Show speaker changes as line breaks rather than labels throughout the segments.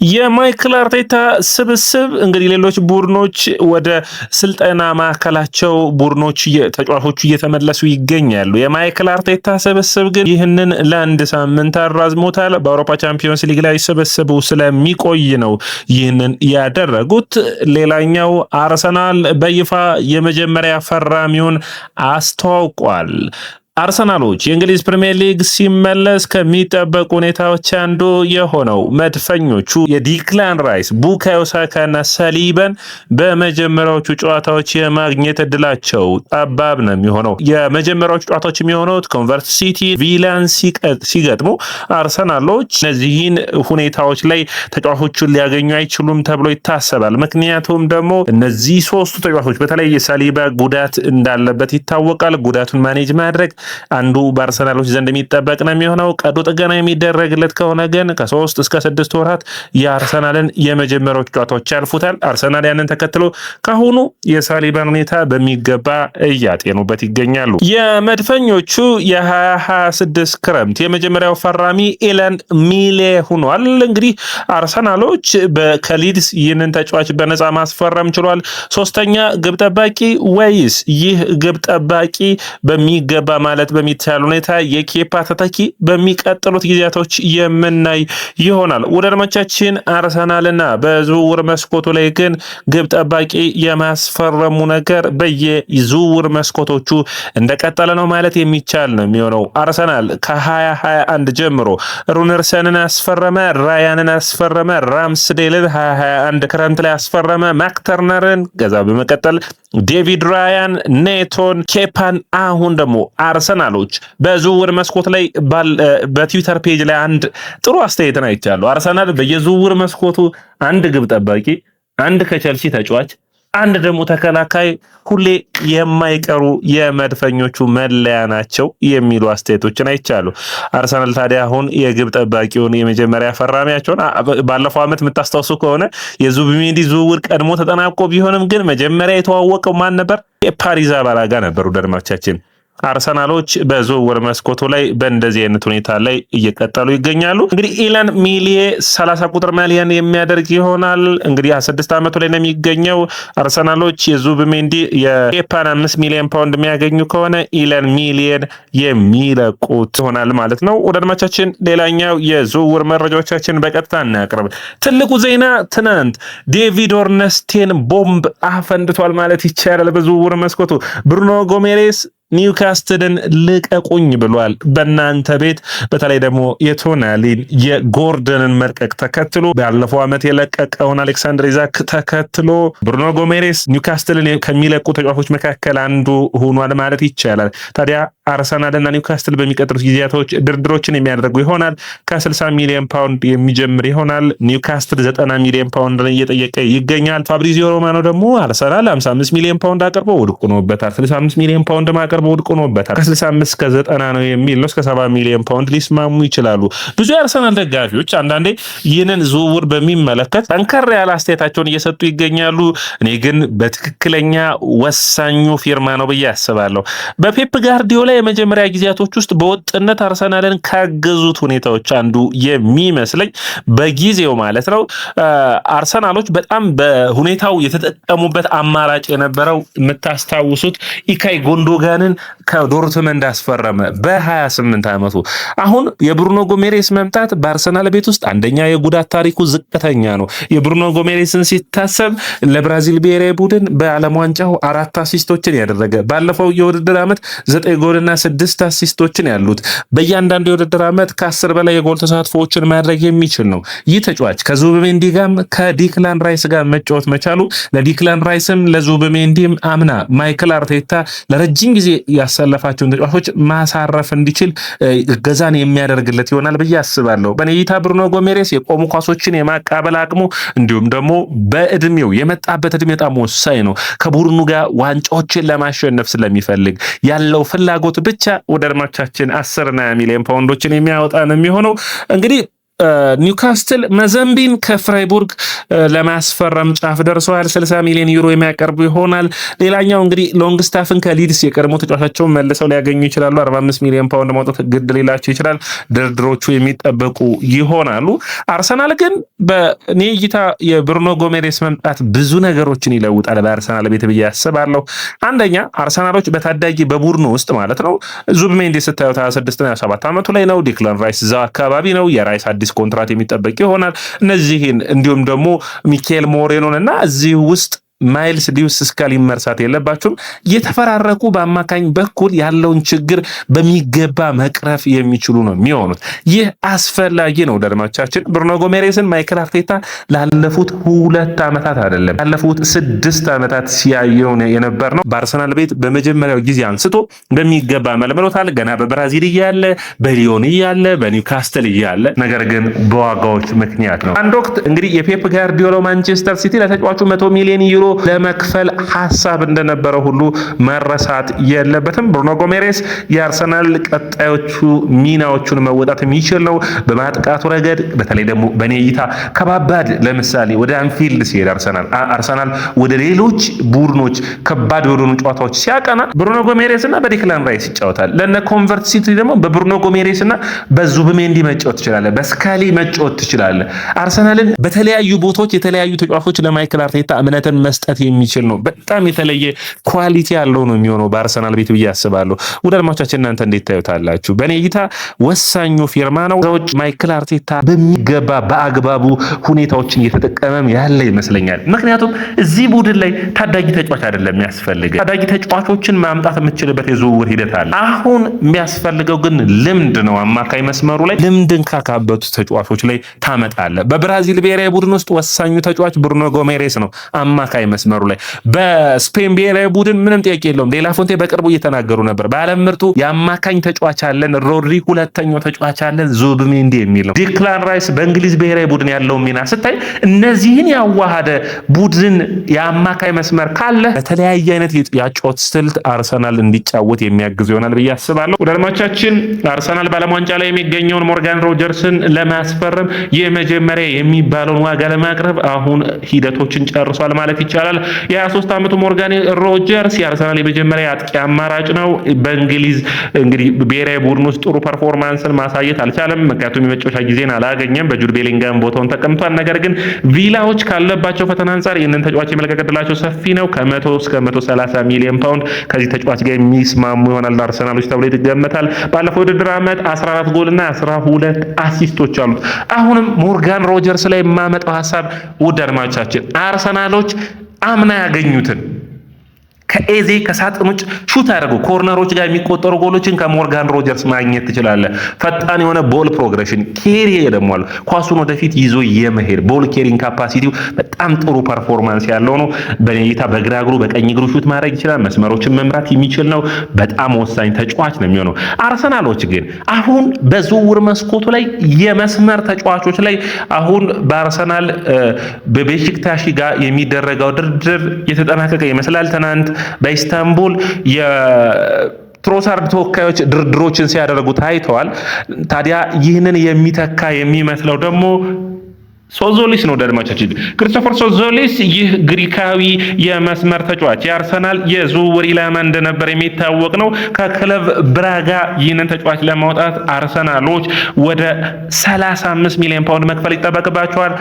የማይክል አርቴታ ስብስብ እንግዲህ ሌሎች ቡድኖች ወደ ስልጠና ማዕከላቸው ቡድኖች ተጫዋቾቹ እየተመለሱ ይገኛሉ። የማይክል አርቴታ ስብስብ ግን ይህንን ለአንድ ሳምንት አራዝሞታል። በአውሮፓ ቻምፒዮንስ ሊግ ላይ ስብስቡ ስለሚቆይ ነው ይህንን ያደረጉት። ሌላኛው አርሰናል በይፋ የመጀመሪያ ፈራሚውን አስተዋውቋል። አርሰናሎች የእንግሊዝ ፕሪሚየር ሊግ ሲመለስ ከሚጠበቁ ሁኔታዎች አንዱ የሆነው መድፈኞቹ የዲክላን ራይስ፣ ቡካዮ ሳካና ሰሊበን በመጀመሪያዎቹ ጨዋታዎች የማግኘት እድላቸው ጠባብ ነው የሚሆነው። የመጀመሪያዎቹ ጨዋታዎች የሚሆኑት ኮንቨርት ሲቲ፣ ቪላን ሲገጥሙ አርሰናሎች እነዚህን ሁኔታዎች ላይ ተጫዋቾቹን ሊያገኙ አይችሉም ተብሎ ይታሰባል። ምክንያቱም ደግሞ እነዚህ ሶስቱ ተጫዋቾች በተለይ ሰሊባ ጉዳት እንዳለበት ይታወቃል። ጉዳቱን ማኔጅ ማድረግ አንዱ በአርሰናሎች ዘንድ የሚጠበቅ ነው የሚሆነው። ቀዶ ጥገና የሚደረግለት ከሆነ ግን ከ3 እስከ 6 ወራት የአርሰናልን የመጀመሪያዎቹ ጨዋታዎች ያልፉታል። አርሰናል ያንን ተከትሎ ካሁኑ የሳሊባን ሁኔታ በሚገባ እያጤኑበት ይገኛሉ። የመድፈኞቹ የ2026 ክረምት የመጀመሪያው ፈራሚ ኤለን ሚሌ ሆኗል። እንግዲህ አርሰናሎች ከሊድስ ይህንን ተጫዋች በነፃ ማስፈረም ችሏል። ሶስተኛ ግብ ጠባቂ ወይስ ይህ ግብ ጠባቂ በሚገባ ማለት በሚቻል ሁኔታ የኬፓ ተተኪ በሚቀጥሉት ጊዜያቶች የምናይ ይሆናል። ወደ አድማቻችን አርሰናልና በዝውውር መስኮቱ ላይ ግን ግብ ጠባቂ የማስፈረሙ ነገር በየዝውውር መስኮቶቹ እንደቀጠለ ነው ማለት የሚቻል ነው የሚሆነው። አርሰናል ከ2021 ጀምሮ ሩነርሰንን አስፈረመ፣ ራያንን አስፈረመ፣ ራምስዴልን 2021 ክረምት ላይ አስፈረመ፣ ማክተርነርን ገዛ በመቀጠል ዴቪድ ራያን፣ ኔቶን፣ ኬፓን አሁን ደግሞ አርሰናሎች በዝውውር መስኮት ላይ በትዊተር ፔጅ ላይ አንድ ጥሩ አስተያየትን አይቻለሁ። አርሰናል በየዝውውር መስኮቱ አንድ ግብ ጠባቂ፣ አንድ ከቸልሲ ተጫዋች፣ አንድ ደግሞ ተከላካይ ሁሌ የማይቀሩ የመድፈኞቹ መለያ ናቸው የሚሉ አስተያየቶችን አይቻለሁ። አርሰናል ታዲያ አሁን የግብ ጠባቂውን የመጀመሪያ ፈራሚያቸውን ባለፈው ዓመት የምታስታውሱ ከሆነ የዙቢሜንዲ ዝውውር ቀድሞ ተጠናቆ ቢሆንም ግን መጀመሪያ የተዋወቀው ማን ነበር? የፓሪዝ አባላጋ ነበሩ። ደርማቻችን አርሰናሎች በዝውውር መስኮቱ ላይ በእንደዚህ አይነት ሁኔታ ላይ እየቀጠሉ ይገኛሉ። እንግዲህ ኢላን ሚሊዬ 30 ቁጥር ማሊያን የሚያደርግ ይሆናል። እንግዲህ 26 ዓመቱ ላይ ነው የሚገኘው። አርሰናሎች የዙቢሜንዲ የኬፓን 5 ሚሊዮን ፓውንድ የሚያገኙ ከሆነ ኢላን ሚሊየን የሚለቁት ይሆናል ማለት ነው። ወደ አድማቻችን ሌላኛው የዝውውር መረጃዎቻችን በቀጥታ እናቅርብ። ትልቁ ዜና ትናንት ዴቪድ ኦርነስቴን ቦምብ አፈንድቷል ማለት ይቻላል። በዝውውር መስኮቱ ብሩኖ ጎሜሬስ ኒውካስትልን ልቀቁኝ ብሏል። በእናንተ ቤት በተለይ ደግሞ የቶናሊን የጎርደንን መልቀቅ ተከትሎ ባለፈው ዓመት የለቀቀውን አሌክሳንድር ኢዛክ ተከትሎ ብሩኖ ጎሜሬስ ኒውካስትልን ከሚለቁ ተጫዋቾች መካከል አንዱ ሆኗል ማለት ይቻላል። ታዲያ አርሰናልና ኒውካስትል በሚቀጥሉት ጊዜያቶች ድርድሮችን የሚያደርጉ ይሆናል። ከ60 ሚሊዮን ፓውንድ የሚጀምር ይሆናል። ኒውካስትል 90 ሚሊዮን ፓውንድ እየጠየቀ ይገኛል። ፋብሪዚዮ ሮማኖ ደግሞ አርሰናል 55 ሚሊዮን ፓውንድ አቅርቦ ውድቅ ሆኖበታል። 65 ሚሊዮን ፓውንድ ማቅረብ ውድቅ ሆኖበታል። ከ65 እስከ 90 ነው የሚል ነው። እስከ 70 ሚሊዮን ፓውንድ ሊስማሙ ይችላሉ። ብዙ የአርሰናል ደጋፊዎች አንዳንዴ ይህንን ዝውውር በሚመለከት ጠንከር ያለ አስተያየታቸውን እየሰጡ ይገኛሉ። እኔ ግን በትክክለኛ ወሳኙ ፊርማ ነው ብዬ አስባለሁ። በፔፕ ጋርዲዮላ የመጀመሪያ ጊዜያቶች ውስጥ በወጥነት አርሰናልን ካገዙት ሁኔታዎች አንዱ የሚመስለኝ በጊዜው ማለት ነው አርሰናሎች በጣም በሁኔታው የተጠቀሙበት አማራጭ የነበረው የምታስታውሱት ኢካይ ጎንዶጋንን ከዶርትመንድ አስፈረመ በ28 ዓመቱ። አሁን የብሩኖ ጎሜሬስ መምጣት በአርሰናል ቤት ውስጥ አንደኛ የጉዳት ታሪኩ ዝቅተኛ ነው። የብሩኖ ጎሜሬስን ሲታሰብ ለብራዚል ብሔራዊ ቡድን በዓለም ዋንጫው 4 አሲስቶችን ያደረገ ባለፈው የውድድር ዓመት 9 ጎልና 6 አሲስቶችን ያሉት በእያንዳንዱ የውድድር ዓመት ከ10 በላይ የጎል ተሳትፎዎችን ማድረግ የሚችል ነው። ይህ ተጫዋች ከዙቢሜንዲ ጋርም ከዲክላን ራይስ ጋር መጫወት መቻሉ ለዲክላን ራይስም ለዙቢሜንዲም አምና ማይክል አርቴታ ለረጅም ጊዜ ያሰለፋቸውን ተጫዋቾች ማሳረፍ እንዲችል እገዛን የሚያደርግለት ይሆናል ብዬ አስባለሁ። በኔ እይታ ብሩኖ ጎሜሬስ የቆሙ ኳሶችን የማቃበል አቅሙ እንዲሁም ደግሞ በእድሜው የመጣበት እድሜ በጣም ወሳኝ ነው። ከቡድኑ ጋር ዋንጫዎችን ለማሸነፍ ስለሚፈልግ ያለው ፍላጎት ብቻ ወደ አድማቻችን 10 ሚሊዮን ፓውንዶችን የሚያወጣ ነው የሚሆነው። እንግዲህ ኒውካስትል መዘምቢን ከፍራይቡርግ ለማስፈረም ጫፍ ደርሰዋል። 60 ሚሊዮን ዩሮ የሚያቀርቡ ይሆናል። ሌላኛው እንግዲህ ሎንግስታፍን ከሊድስ የቀድሞ ተጫዋቻቸውን መልሰው ሊያገኙ ይችላሉ። 45 ሚሊዮን ፓውንድ ማውጣት ግድ ሊላቸው ይችላል። ድርድሮቹ የሚጠበቁ ይሆናሉ። አርሰናል ግን በኔ እይታ የብሩኖ ጎሜሬስ መምጣት ብዙ ነገሮችን ይለውጣል በአርሰናል ቤት ብዬ አስባለሁ። አንደኛ አርሰናሎች በታዳጊ በቡድኑ ውስጥ ማለት ነው ዙቢሜንዲ ስታዩት 26 እና 27 ዓመቱ ላይ ነው። ዲክላን ራይስ እዛው አካባቢ ነው። የራይስ አዲስ ኮንትራት የሚጠበቅ ይሆናል። እነዚህን እንዲሁም ደግሞ ሚኬል ሞሬኖን እና እዚህ ውስጥ ማይልስ ሊዊስ ስካሊ መርሳት የለባቸውም። የተፈራረቁ በአማካኝ በኩል ያለውን ችግር በሚገባ መቅረፍ የሚችሉ ነው የሚሆኑት። ይህ አስፈላጊ ነው። ደርማቻችን ብሩኖ ጎሜሬስን ማይክል አርቴታ ላለፉት 2 ዓመታት አይደለም ላለፉት 6 ዓመታት ሲያየው የነበር ነው። በአርሰናል ቤት በመጀመሪያው ጊዜ አንስቶ በሚገባ መልመሎታል። ገና በብራዚል እያለ በሊዮን እያለ በኒውካስትል እያለ ነገር ግን በዋጋዎች ምክንያት ነው። አንድ ወቅት እንግዲህ የፔፕ ጋርዲዮላ ማንቸስተር ሲቲ ለተጫዋቹ 100 ሚሊዮን ዩሮ ለመክፈል ሐሳብ እንደነበረ ሁሉ መረሳት የለበትም። ብሩኖ ጎሜሬስ የአርሰናል ቀጣዮቹ ሚናዎቹን መወጣት የሚችል ነው። በማጥቃቱ ረገድ በተለይ ደግሞ በኔ እይታ ከባባድ ለምሳሌ ወደ አንፊልድ ሲሄድ አርሰናል ወደ ሌሎች ቡድኖች ከባድ የሆኑ ጨዋታዎች ሲያቀና ብሩኖ ጎሜሬስ እና በዲክላን ራይስ ይጫወታል። ለነ ኮንቨርት ሲቲ ደግሞ በብሩኖ ጎሜሬስ እና በዙቢሜንዲ መጫወት ትችላለህ፣ በስካሊ መጫወት ትችላለህ። አርሰናልን በተለያዩ ቦታዎች የተለያዩ ተጫዋቾች ለማይክል አርቴታ እምነትን መስጠት የሚችል ነው። በጣም የተለየ ኳሊቲ ያለው ነው የሚሆነው በአርሰናል ቤት ብዬ አስባለሁ። ውድ አድማጮቻችን እናንተ እንዴት ታዩታላችሁ? በኔ እይታ ወሳኙ ፊርማ ነው። ዘውጭ ማይክል አርቴታ በሚገባ በአግባቡ ሁኔታዎችን እየተጠቀመም ያለ ይመስለኛል። ምክንያቱም እዚህ ቡድን ላይ ታዳጊ ተጫዋች አይደለም የሚያስፈልገው። ታዳጊ ተጫዋቾችን ማምጣት የምትችልበት የዝውውር ሂደት አለ። አሁን የሚያስፈልገው ግን ልምድ ነው። አማካይ መስመሩ ላይ ልምድን ካካበቱ ተጫዋቾች ላይ ታመጣለ። በብራዚል ብሔራዊ ቡድን ውስጥ ወሳኙ ተጫዋች ብሩኖ ጎሜሬስ ነው። አማካይ መስመሩ ላይ በስፔን ብሔራዊ ቡድን ምንም ጥያቄ የለውም። ዴላ ፎንቴ በቅርቡ እየተናገሩ ነበር። በዓለም ምርጡ የአማካኝ ተጫዋች አለን፣ ሮድሪ ሁለተኛው ተጫዋች አለን፣ ዙቢሜንዲ የሚል ነው። ዲክላን ራይስ በእንግሊዝ ብሔራዊ ቡድን ያለው ሚና ስታይ እነዚህን ያዋሃደ ቡድን የአማካይ መስመር ካለ በተለያየ አይነት የጨዋታ ስልት አርሰናል እንዲጫወት የሚያግዝ ይሆናል ብዬ አስባለሁ። ወደ አድማጮቻችን አርሰናል በዓለም ዋንጫ ላይ የሚገኘውን ሞርጋን ሮጀርስን ለማስፈረም የመጀመሪያ የሚባለውን ዋጋ ለማቅረብ አሁን ሂደቶችን ጨርሷል ማለት ይቻላል። የ23 ዓመቱ ሞርጋን ሮጀርስ የአርሰናል የመጀመሪያ አጥቂ አማራጭ ነው። በእንግሊዝ እንግዲህ ብሔራዊ ቡድን ውስጥ ጥሩ ፐርፎርማንስን ማሳየት አልቻለም። ምክንያቱም የመጫወቻ ጊዜን አላገኘም። በጁድ ቤሊንጋም ቦታውን ተቀምጧል። ነገር ግን ቪላዎች ካለባቸው ፈተና አንጻር ይህንን ተጫዋች የመልቀቅ ዕድላቸው ሰፊ ነው። ከ100 እስከ 130 ሚሊዮን ፓውንድ ከዚህ ተጫዋች ጋር የሚስማሙ ይሆናል አርሰናሎች ተብሎ ይገመታል። ባለፈው ውድድር ዓመት 14 ጎልና 12 አሲስቶች አሉት። አሁንም ሞርጋን ሮጀርስ ላይ የማመጣው ሐሳብ ውድ አድማጮቻችን አርሰናሎች አምና ያገኙትን ከኤዜ ከሳጥን ውጭ ሹት አድርጎ ኮርነሮች ጋር የሚቆጠሩ ጎሎችን ከሞርጋን ሮጀርስ ማግኘት ትችላለህ። ፈጣን የሆነ ቦል ፕሮግሬሽን ኬሪ ደግሞ አለ። ኳሱን ወደፊት ይዞ የመሄድ ቦል ኬሪንግ ካፓሲቲው በጣም ጥሩ ፐርፎርማንስ ያለው ነው። በኔታ በግራ እግሩ በቀኝ እግሩ ሹት ማድረግ ይችላል። መስመሮችን መምራት የሚችል ነው። በጣም ወሳኝ ተጫዋች ነው የሚሆነው። አርሰናሎች ግን አሁን በዝውውር መስኮቱ ላይ የመስመር ተጫዋቾች ላይ አሁን በአርሰናል በቤሺክታሽ ጋር የሚደረገው ድርድር የተጠናቀቀ ይመስላል። ትናንት በኢስታንቡል የትሮሳርድ ተወካዮች ድርድሮችን ሲያደርጉ ታይተዋል። ታዲያ ይህንን የሚተካ የሚመስለው ደግሞ ሶዞሊስ ነው። ደድማቻችን ክሪስቶፈር ሶዞሊስ ይህ ግሪካዊ የመስመር ተጫዋች የአርሰናል የዝውውር ኢላማ እንደነበር የሚታወቅ ነው። ከክለብ ብራጋ ይህንን ተጫዋች ለማውጣት አርሰናሎች ወደ 35 ሚሊዮን ፓውንድ መክፈል ይጠበቅባቸዋል።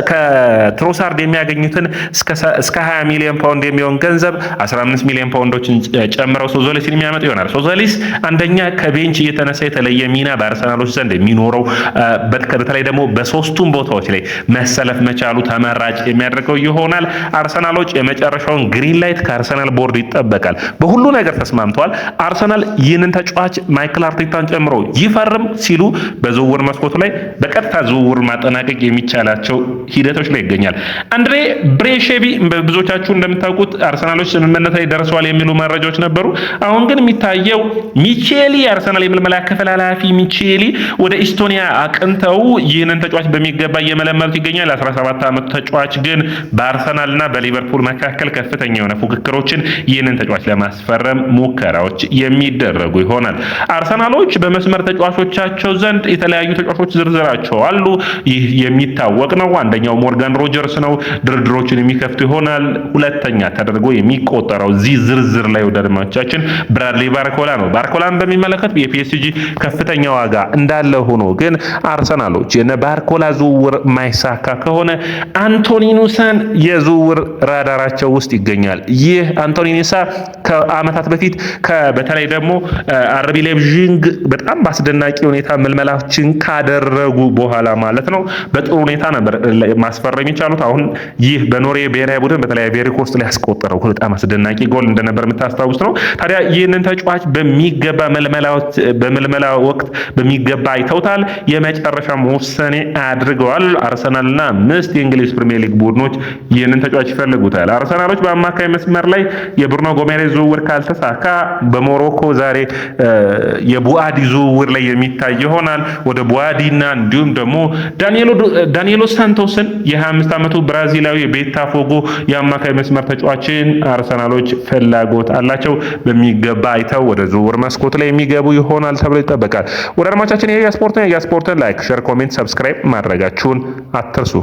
ከትሮሳርድ የሚያገኙትን እስከ 20 ሚሊዮን ፓውንድ የሚሆን ገንዘብ 15 ሚሊዮን ፓውንዶችን ጨምረው ሶዞሊስን የሚያመጡ ይሆናል። ሶዞሊስ አንደኛ ከቤንች እየተነሳ የተለየ ሚና በአርሰናሎች ዘንድ የሚኖረው በተለይ ደግሞ በሶስቱም ቦታዎች ላይ መሰለፍ መቻሉ ተመራጭ የሚያደርገው ይሆናል። አርሰናሎች የመጨረሻውን ግሪን ላይት ከአርሰናል ቦርድ ይጠበቃል። በሁሉ ነገር ተስማምተዋል። አርሰናል ይህንን ተጫዋች ማይክል አርቴታን ጨምሮ ይፈርም ሲሉ በዝውውር መስኮቱ ላይ በቀጥታ ዝውውር ማጠናቀቅ የሚቻላቸው ሂደቶች ላይ ይገኛል። አንድሬ ብሬሼቪ ብዙዎቻችሁ እንደምታውቁት አርሰናሎች ስምምነት ላይ ደርሰዋል የሚሉ መረጃዎች ነበሩ። አሁን ግን የሚታየው ሚቼሊ አርሰናል የምልመላ ክፍል ኃላፊ ሚቼሊ ወደ ኢስቶኒያ አቅንተው ይህንን ተጫዋች በሚገባ እየመለመሉት ይገኛል። 17 ዓመቱ ተጫዋች ግን በአርሰናልና በሊቨርፑል መካከል ከፍተኛ የሆነ ፉክክሮችን ይህንን ተጫዋች ለማስፈረም ሙከራዎች የሚደረጉ ይሆናል። አርሰናሎች በመስመር ተጫዋቾቻቸው ዘንድ የተለያዩ ተጫዋቾች ዝርዝራቸው አሉ። ይህ የሚታወቅ ነው። አንደኛው ሞርጋን ሮጀርስ ነው። ድርድሮችን የሚከፍቱ ይሆናል። ሁለተኛ ተደርጎ የሚቆጠረው እዚህ ዝርዝር ላይ ወደ አድማጮቻችን ብራድሊ ባርኮላ ነው። ባርኮላን በሚመለከት የፒኤስጂ ከፍተኛ ዋጋ እንዳለ ሆኖ ግን አርሰናሎች የነ ባርኮላ ዝውውር ማይሳካ ከሆነ አንቶኒ ኑሳን የዝውውር ራዳራቸው ውስጥ ይገኛል። ይህ አንቶኒ ኑሳ ከአመታት በፊት በተለይ ደግሞ አርቢ ሌይፕዚግ በጣም በአስደናቂ ሁኔታ መልመላችን ካደረጉ በኋላ ማለት ነው በጥሩ ሁኔታ ነበር ማስፈረም የቻሉት። አሁን ይህ በኖርዌይ ብሔራዊ ቡድን በተለይ ቬሪኮስት ላይ ያስቆጠረው በጣም አስደናቂ ጎል እንደነበር የምታስታውስ ነው። ታዲያ ይህንን ተጫዋች በሚገባ በመልመላ ወቅት በሚገባ አይተውታል። የመጨረሻ መወሰኔ አድርገዋል። አርሰናልና 5 የእንግሊዝ ፕሪሚየር ሊግ ቡድኖች ይህንን ተጫዋች ይፈልጉታል። አርሰናሎች በአማካይ መስመር ላይ የብሩኖ ጎሜሬዝ ዝውውር ካልተሳካ በሞሮኮ ዛሬ የቡአዲ ዝውውር ላይ የሚታይ ይሆናል። ወደ ቡአዲና እንዲሁም ደግሞ ዳኒኤሎ ሳንቶስን የ25 ዓመቱ ብራዚላዊ ቤታፎጎ የአማካይ መስመር ተጫዋችን አርሰናሎች ፍላጎት አላቸው። በሚገባ አይተው ወደ ዝውውር መስኮት ላይ የሚገቡ ይሆናል ተብሎ ይጠበቃል። ወደ አድማጮቻችን የስፖርትን ላይክ፣ ሼር፣ ኮሜንት፣ ሰብስክራይብ ማድረጋችሁን አትርሱ።